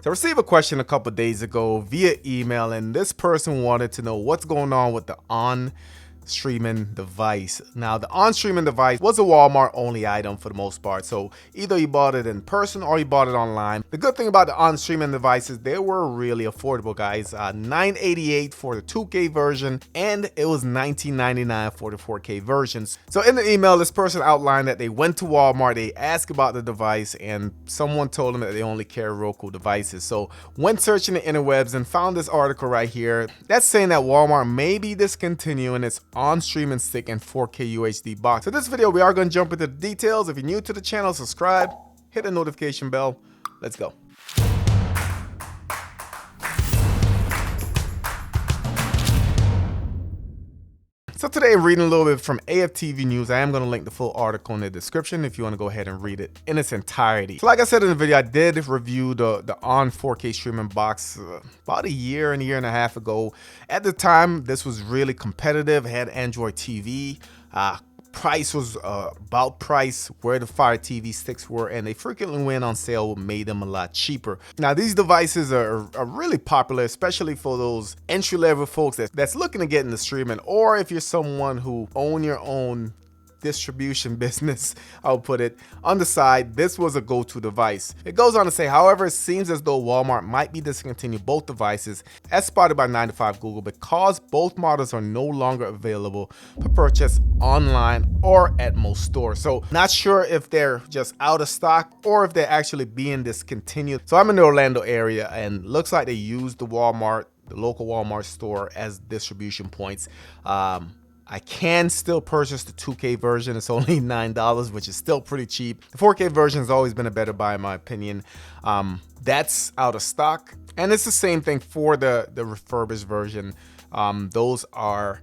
So I received a question a couple days ago via email, and this person wanted to know what's going on with the Onn streaming device. Now, the Onn streaming device was a Walmart only item for the most part, so either you bought it in person or you bought it online. The good thing about the Onn streaming devices, they were really affordable, guys. $988 for the 2K version, and it was $19.99 for the 4K versions. So in the email, this person outlined that they went to Walmart, they asked about the device, and someone told them that they only carry Roku devices. So went searching the interwebs and found this article right here that's saying that Walmart may be discontinuing its Onn streaming stick and 4K UHD box. In this video, we are going to jump into the details. If you're new to the channel, subscribe, hit the notification bell. Let's go. So today I'm reading a little bit from AFTV News. I am going to link the full article in the description if you want to go ahead and read it in its entirety. So like I said in the video, I did review the Onn 4K streaming box about a year and a half ago. At the time, this was really competitive. It had Android TV. Price was about price where the Fire TV sticks were, and they frequently went on sale, made them a lot cheaper. Now these devices are really popular, especially for those entry-level folks that's looking to get into streaming, or if you're someone who own your own distribution business, I'll put it on the side. This was a go-to device. It goes on to say, however, it seems as though Walmart might be discontinuing both devices as spotted by 9to5 Google because both models are no longer available for purchase online or at most stores. So not sure if they're just out of stock or if they're actually being discontinued. So I'm in the Orlando area, and looks like they use the local Walmart store as distribution points. I can still purchase the 2K version. It's only $9, which is still pretty cheap. The 4K version has always been a better buy in my opinion. That's out of stock. And it's the same thing for the refurbished version. Those are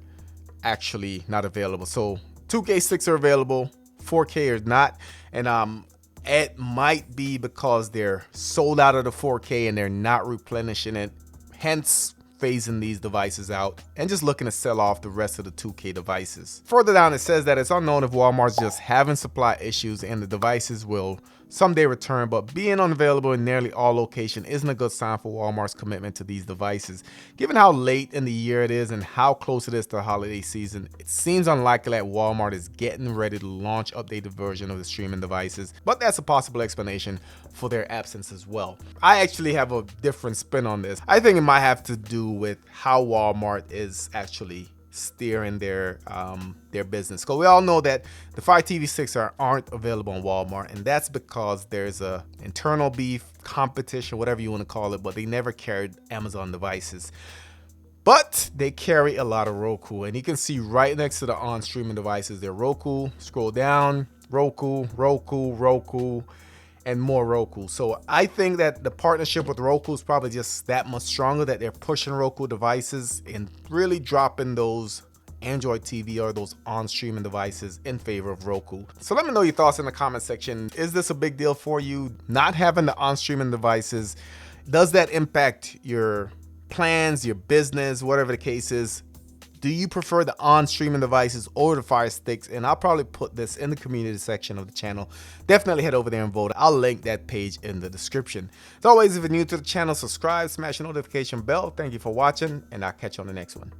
actually not available. So 2K sticks are available, 4K is not. And it might be because they're sold out of the 4K and they're not replenishing it. Hence, phasing these devices out and just looking to sell off the rest of the 2K devices. Further down, it says that it's unknown if Walmart's just having supply issues and the devices will someday return, but being unavailable in nearly all locations isn't a good sign for Walmart's commitment to these devices. Given how late in the year it is and how close it is to the holiday season, it seems unlikely that Walmart is getting ready to launch updated version of the streaming devices, but that's a possible explanation for their absence as well. I actually have a different spin on this. I think it might have to do with how Walmart is actually steering their business. Because we all know that the Fire TV sticks aren't available on Walmart, and that's because there's a internal beef, competition, whatever you want to call it, but they never carried Amazon devices. But they carry a lot of Roku, and you can see right next to the Onn streaming devices, they're Roku. Scroll down, Roku, Roku, Roku, and more Roku. So I think that the partnership with Roku is probably just that much stronger, that they're pushing Roku devices and really dropping those Android TV or those Onn streaming devices in favor of Roku. So let me know your thoughts in the comment section. Is this a big deal for you, not having the Onn streaming devices? Does that impact your plans, your business, whatever the case is? Do you prefer the Onn streaming devices or the Fire Sticks? And I'll probably put this in the community section of the channel. Definitely head over there and vote. I'll link that page in the description. As always, if you're new to the channel, subscribe, smash the notification bell. Thank you for watching, and I'll catch you on the next one.